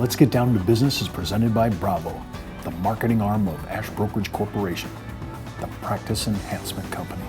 Let's Get Down to Business is presented by Bravo, the marketing arm of Ash Brokerage Corporation, the practice enhancement company.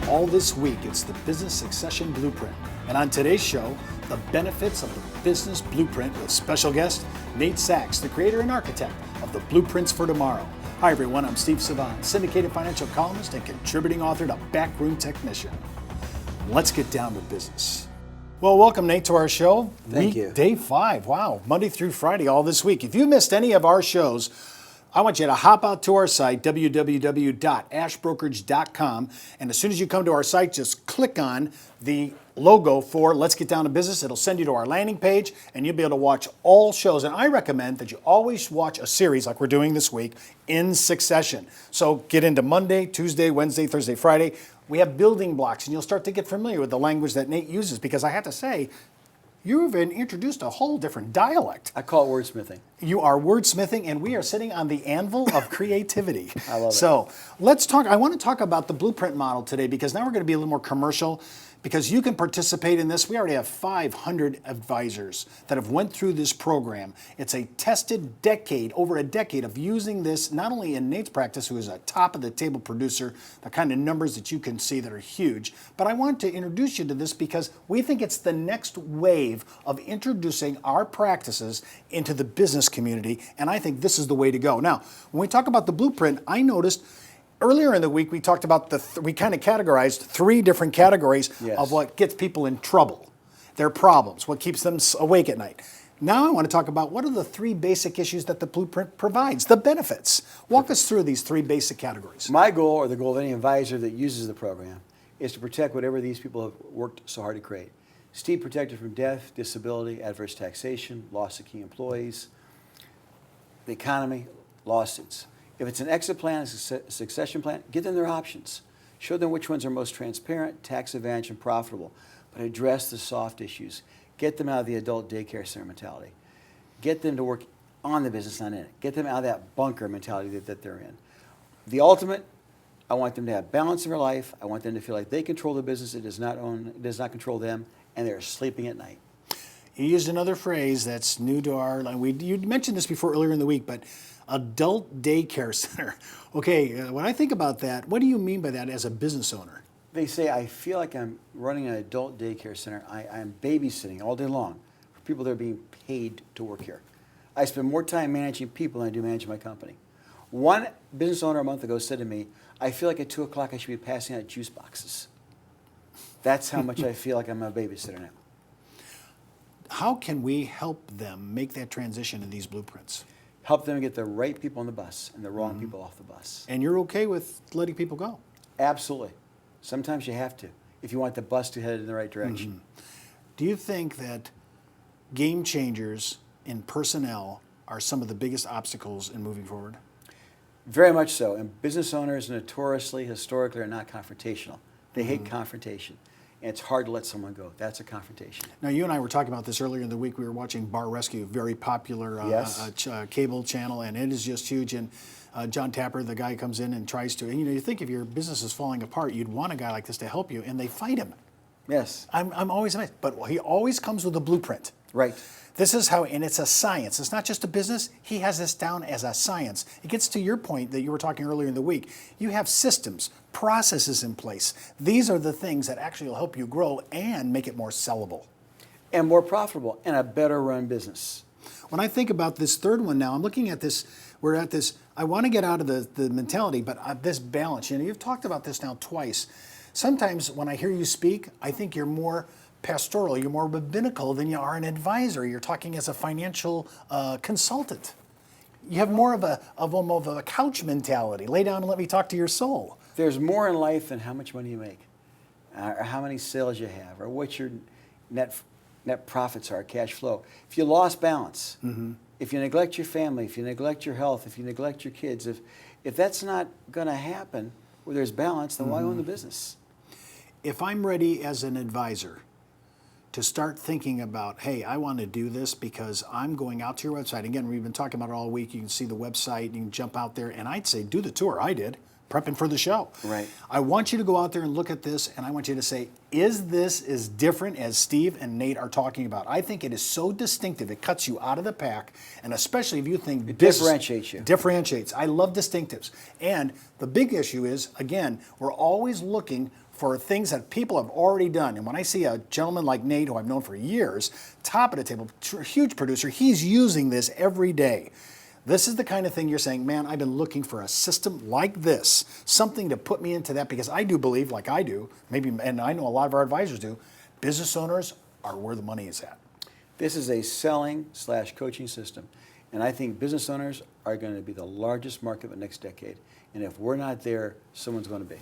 All this week, it's the Business Succession Blueprint. And on today's show, the benefits of the Business Blueprint with special guest Nate Sachs, the creator and architect of the Blueprints for Tomorrow. Hi everyone, I'm Steve Savan, syndicated financial columnist and contributing author to Backroom Technician. Let's get down to business. Well, welcome Nate to our show. Thank you. Day 5, wow, Monday through Friday all this week. If you missed any of our shows, I want you to hop out to our site, www.ashbrokerage.com, and as soon as you come to our site, just click on the logo for Let's Get Down to Business. It'll send you to our landing page, and you'll be able to watch all shows. And I recommend that you always watch a series like we're doing this week in succession. So get into Monday, Tuesday, Wednesday, Thursday, Friday. We have building blocks, and you'll start to get familiar with the language that Nate uses, because I have to say, you've introduced a whole different dialect. I call it wordsmithing. You are wordsmithing, and we are sitting on the anvil of creativity. I love it. So let's talk. I want to talk about the blueprint model today, because now we're going to be a little more commercial, because you can participate in this. We already have 500 advisors that have went through this program. It's a tested over a decade of using this, not only in Nate's practice, who is a top of the table producer, the kind of numbers that you can see that are huge, but I want to introduce you to this because we think it's the next wave of introducing our practices into the business community, and I think this is the way to go. Now, when we talk about the blueprint, I noticed earlier in the week we talked about we kind of categorized 3 different categories of what gets people in trouble, their problems, what keeps them awake at night. Now I want to talk about what are the 3 basic issues that the blueprint provides, the benefits. Walk us through these 3 basic categories. My goal, or the goal of any advisor that uses the program, is to protect whatever these people have worked so hard to create. Steve protected from death, disability, adverse taxation, loss of key employees, the economy, lawsuits. If it's an exit plan, a succession plan, give them their options. Show them which ones are most transparent, tax advantage, and profitable. But address the soft issues. Get them out of the adult daycare center mentality. Get them to work on the business, not in it. Get them out of that bunker mentality that they're in. The ultimate, I want them to have balance in their life. I want them to feel like they control the business. It does not control them, and they're sleeping at night. You used another phrase that's new to our line. You mentioned this before earlier in the week, but adult daycare center. Okay, when I think about that, what do you mean by that as a business owner? They say, I feel like I'm running an adult daycare center. I'm babysitting all day long for people that are being paid to work here. I spend more time managing people than I do managing my company. One business owner a month ago said to me, I feel like at 2 o'clock I should be passing out juice boxes. That's how much I feel like I'm a babysitter now. How can we help them make that transition in these blueprints? Help them get the right people on the bus and the wrong people off the bus. And you're okay with letting people go? Absolutely. Sometimes you have to, if you want the bus to head in the right direction. Do you think that game changers in personnel are some of the biggest obstacles in moving forward? Very much so. And business owners notoriously, historically, are not confrontational. They hate confrontation. And it's hard to let someone go. That's a confrontation. Now, you and I were talking about this earlier in the week. We were watching Bar Rescue, a very popular cable channel, and it is just huge. And John Tapper, the guy, comes in and tries to, and you think if your business is falling apart, you'd want a guy like this to help you, and they fight him. Yes. I'm always amazed. But he always comes with a blueprint. Right. This is how, and it's a science. It's not just a business. He has this down as a science. It gets to your point that you were talking earlier in the week. You have systems, processes in place. These are the things that actually will help you grow and make it more sellable. And more profitable, and a better run business. When I think about this third one now, I'm looking at this, we're at this, I want to get out of the mentality, but this balance. You've talked about this now twice. Sometimes when I hear you speak, I think you're more pastoral, you're more rabbinical than you are an advisor. You're talking as a financial consultant. You have more of a couch mentality. Lay down and let me talk to your soul. There's more in life than how much money you make, or how many sales you have, or what your net profits are, cash flow. If you lost balance, if you neglect your family, if you neglect your health, if you neglect your kids, if that's not going to happen where there's balance, then why own the business? If I'm ready as an advisor to start thinking about, hey, I want to do this because I'm going out to your website. Again, we've been talking about it all week. You can see the website, you can jump out there, and I'd say do the tour. I did. prepping for the show. Right. I want you to go out there and look at this, and I want you to say, is this as different as Steve and Nate are talking about? I think it is so distinctive. It cuts you out of the pack, and especially if you think it differentiates you. Differentiates. I love distinctives. And the big issue is, again, we're always looking for things that people have already done. And when I see a gentleman like Nate, who I've known for years, top of the table, huge producer, he's using this every day. This is the kind of thing you're saying, man, I've been looking for a system like this, something to put me into that, because I do believe, like I do, maybe, and I know a lot of our advisors do, business owners are where the money is at. This is a selling/coaching system. And I think business owners are going to be the largest market of the next decade. And if we're not there, someone's going to be.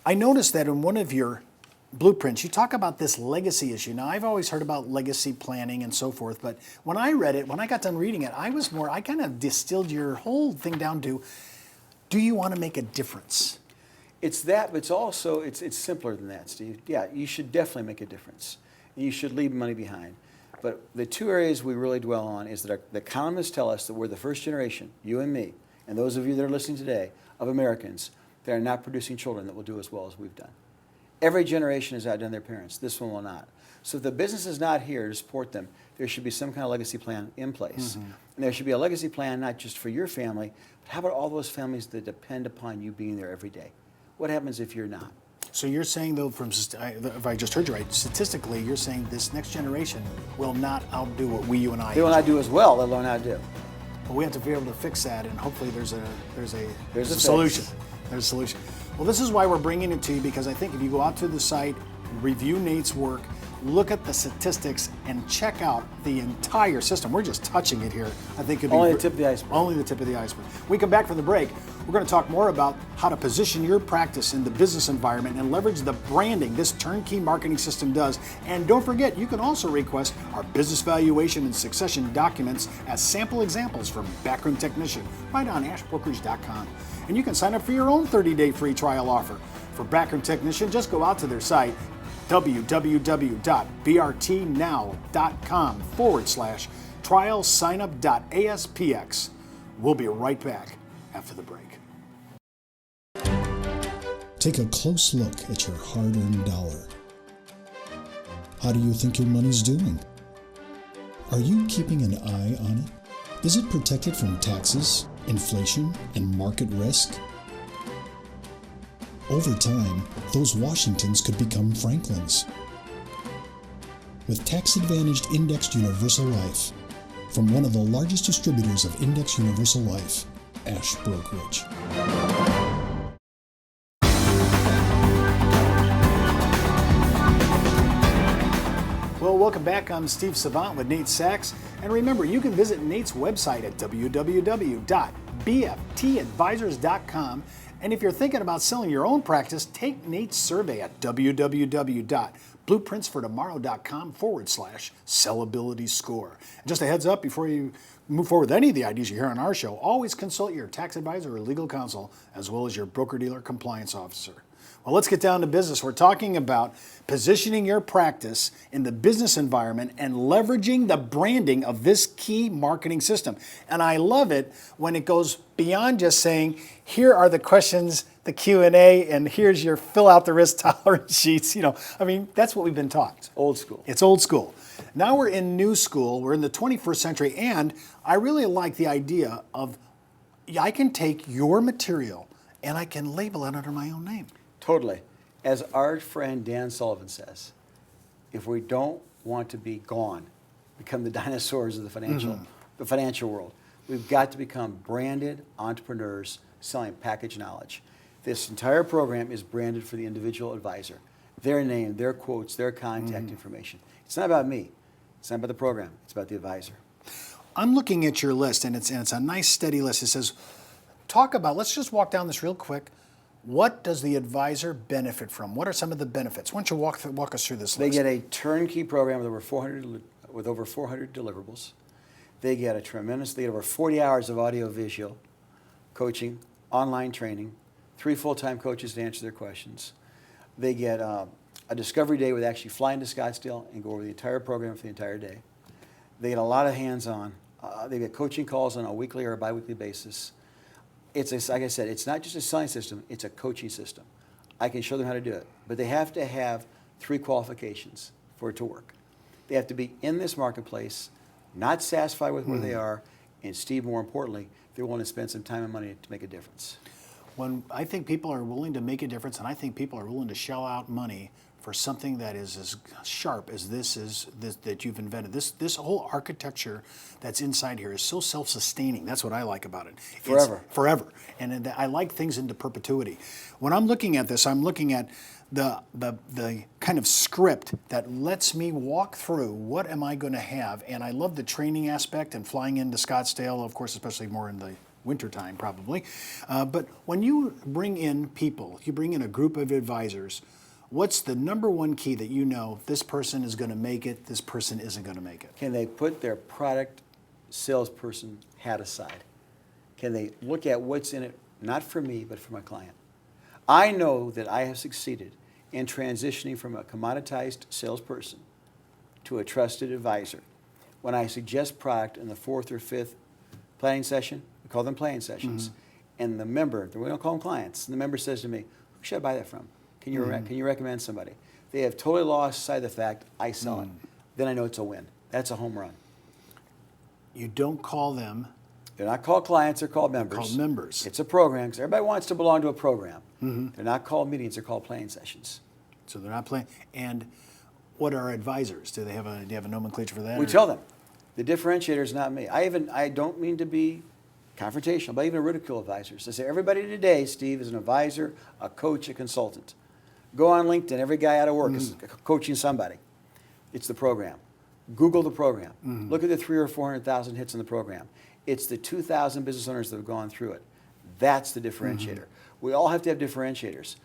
I noticed that in one of your blueprints, you talk about this legacy issue. Now, I've always heard about legacy planning and so forth, but when I read it, when I got done reading it, I kind of distilled your whole thing down to, do you want to make a difference? It's that, but it's also, it's simpler than that, Steve. Yeah, you should definitely make a difference. And you should leave money behind. But the two areas we really dwell on is that the economists tell us that we're the first generation, you and me, and those of you that are listening today, of Americans that are not producing children that will do as well as we've done. Every generation has outdone their parents. This one will not. So if the business is not here to support them, there should be some kind of legacy plan in place. And there should be a legacy plan not just for your family, but how about all those families that depend upon you being there every day? What happens if you're not? So you're saying, though, if I just heard you right, statistically, you're saying this next generation will not outdo what you and I They will not do as well, let alone outdo. But we have to be able to fix that, and hopefully there's a Fix. solution. There's a solution. Well, this is why we're bringing it to you, because I think if you go out to the site, review Nate's work, look at the statistics, and check out the entire system. We're just touching it here. I think it'd be Only the tip of the iceberg. Only the tip of the iceberg. When we come back from the break, we're going to talk more about how to position your practice in the business environment and leverage the branding this turnkey marketing system does. And don't forget, you can also request our business valuation and succession documents as sample examples from Backroom Technician right on ashbrokerage.com. And you can sign up for your own 30-day free trial offer. For Backroom Technician, just go out to their site, www.brtnow.com/trialsignup.aspx. We'll be right back after the break. Take a close look at your hard-earned dollar. How do you think your money's doing? Are you keeping an eye on it? Is it protected from taxes, inflation, and market risk? Over time, those Washingtons could become Franklins. With tax-advantaged indexed universal life, from one of the largest distributors of indexed universal life, Ash Brokerage. Well, welcome back. I'm Steve Savant with Nate Sachs. And remember, you can visit Nate's website at www.bftadvisors.com. And if you're thinking about selling your own practice, take Nate's survey at www.blueprintsfortomorrow.com/sellability score. And just a heads up, before you move forward with any of the ideas you hear on our show, always consult your tax advisor or legal counsel, as well as your broker-dealer compliance officer. Well, let's get down to business. We're talking about positioning your practice in the business environment and leveraging the branding of this key marketing system. And I love it when it goes beyond just saying, here are the questions, the Q&A, and here's your fill out the risk tolerance sheets. That's what we've been taught. Old school. It's old school. Now we're in new school. We're in the 21st century, and I really like the idea of I can take your material and I can label it under my own name. Totally. As our friend Dan Sullivan says, if we don't want to be gone, become the dinosaurs of the financial world, we've got to become branded entrepreneurs selling package knowledge. This entire program is branded for the individual advisor. Their name, their quotes, their contact information. It's not about me. It's not about the program. It's about the advisor. I'm looking at your list, and it's a nice steady list. It says, let's just walk down this real quick. What does the advisor benefit from? What are some of the benefits? Why don't you walk us through this They list? get a turnkey program with over 400 deliverables. They get over 40 hours of audio-visual coaching, online training, 3 full-time coaches to answer their questions. They get a discovery day where they actually fly into Scottsdale and go over the entire program for the entire day. They get a lot of hands-on. They get coaching calls on a weekly or a biweekly basis. like I said, it's not just a selling system, it's a coaching system. I can show them how to do it, but they have to have 3 qualifications for it to work. They have to be in this marketplace, not satisfied with where they are, and Steve, more importantly, they're willing to spend some time and money to make a difference. When I think people are willing to make a difference, and I think people are willing to shell out money for something that is as sharp as this that you've invented. This whole architecture that's inside here is so self-sustaining. That's what I like about it. Forever. It's forever. And I like things into perpetuity. When I'm looking at this, I'm looking at the kind of script that lets me walk through what am I going to have. And I love the training aspect and flying into Scottsdale, of course, especially more in the wintertime probably. But when you bring in people, you bring in a group of advisors, what's the number one key that you know this person is going to make it, this person isn't going to make it? Can they put their product salesperson hat aside? Can they look at what's in it, not for me, but for my client? I know that I have succeeded in transitioning from a commoditized salesperson to a trusted advisor. When I suggest product in the 4th or 5th planning session, we call them planning sessions, and the member, we don't call them clients, and the member says to me, who should I buy that from? Can you recommend somebody? They have totally lost sight of the fact I sell it. Then I know it's a win. That's a home run. You don't call them. They're not called clients, they're called members. Called members. It's a program, because everybody wants to belong to a program. They're not called meetings, they're called planning sessions. So they're not playing. And what are advisors? Do you have a nomenclature for that? We tell them. The differentiator is not me. I don't mean to be confrontational, but even ridicule advisors. I say everybody today, Steve, is an advisor, a coach, a consultant. Go on LinkedIn, every guy out of work is coaching somebody. It's the program. Google the program. Look at the 300,000 or 400,000 hits in the program. It's the 2,000 business owners that have gone through it. That's the differentiator. We all have to have differentiators.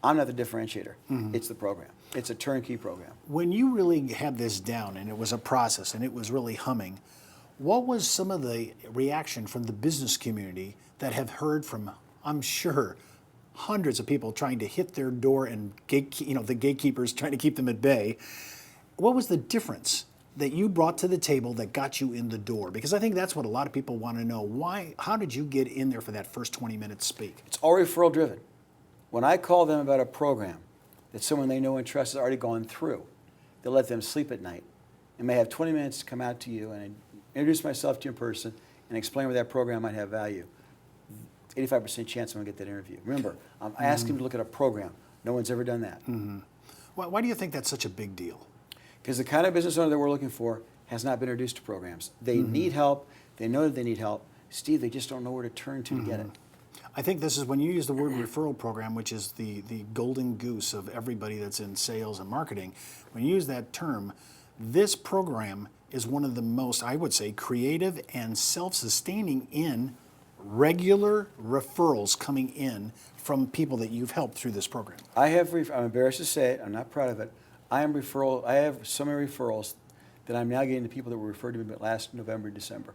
I'm not the differentiator. It's the program. It's a turnkey program. When you really had this down and it was a process and it was really humming, what was some of the reaction from the business community that have heard from, I'm sure, hundreds of people trying to hit their door and the gatekeepers trying to keep them at bay? What was the difference that you brought to the table that got you in the door? Because I think that's what a lot of people want to know. How did you get in there for that first 20 minutes speak? It's all referral driven. When I call them about a program that someone they know and trust has already gone through, they'll let them sleep at night and may have 20 minutes to come out to you and introduce myself to you in person and explain where that program might have value. 85% chance I'm going to get that interview. Remember, I'm asking them to look at a program. No one's ever done that. Why do you think that's such a big deal? Because the kind of business owner that we're looking for has not been introduced to programs. They need help. They know that they need help. Steve, they just don't know where to turn to get it. I think this is when you use the word referral program, which is the golden goose of everybody that's in sales and marketing. When you use that term, this program is one of the most, I would say, creative and self-sustaining in regular referrals coming in from people that you've helped through this program. I'm embarrassed to say it, I'm not proud of it. I have so many referrals that I'm now getting to people that were referred to me last November, December,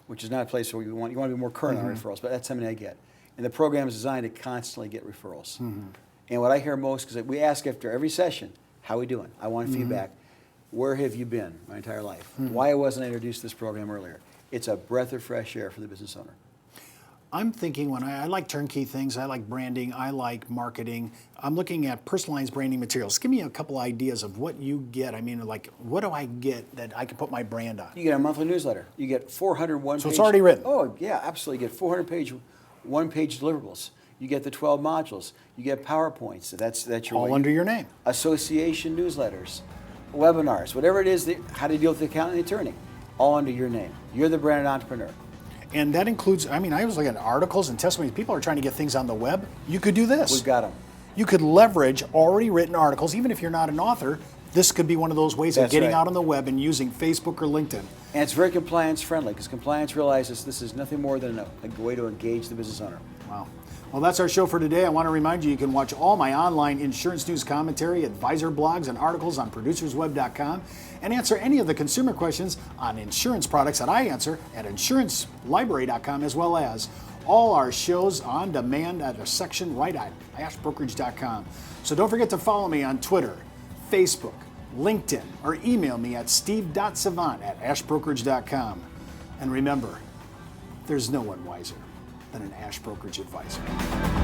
which is not a place where you want to be more current on referrals, but that's how many I get. And the program is designed to constantly get referrals. And what I hear most, because we ask after every session, how are we doing? I want feedback. Where have you been my entire life? Why wasn't I introduced to this program earlier? It's a breath of fresh air for the business owner. I'm thinking when I like turnkey things, I like branding, I like marketing. I'm looking at personalized branding materials. Give me a couple ideas of what you get. I mean, like, what do I get that I can put my brand on? You get a monthly newsletter. You get 400 one-page. So it's already written. Oh, yeah, absolutely. You get 400-page, one-page deliverables. You get the 12 modules. You get PowerPoints. That's your all under your name. Association newsletters, webinars, whatever it is, how to deal with the accountant and the attorney, all under your name. You're the branded entrepreneur. And that includes, I was looking at articles and testimonies. People are trying to get things on the web. You could do this. We've got them. You could leverage already written articles. Even if you're not an author, this could be one of those ways of getting out on the web and using Facebook or LinkedIn. And it's very compliance friendly because compliance realizes this is nothing more than a way to engage the business owner. Wow. Well, that's our show for today. I want to remind you can watch all my online insurance news commentary, advisor blogs, and articles on producersweb.com and answer any of the consumer questions on insurance products that I answer at insurancelibrary.com, as well as all our shows on demand at a section right at ashbrokerage.com. So don't forget to follow me on Twitter, Facebook, LinkedIn, or email me at steve.savant@ashbrokerage.com. And remember, there's no one wiser. than an Ash Brokerage advisor.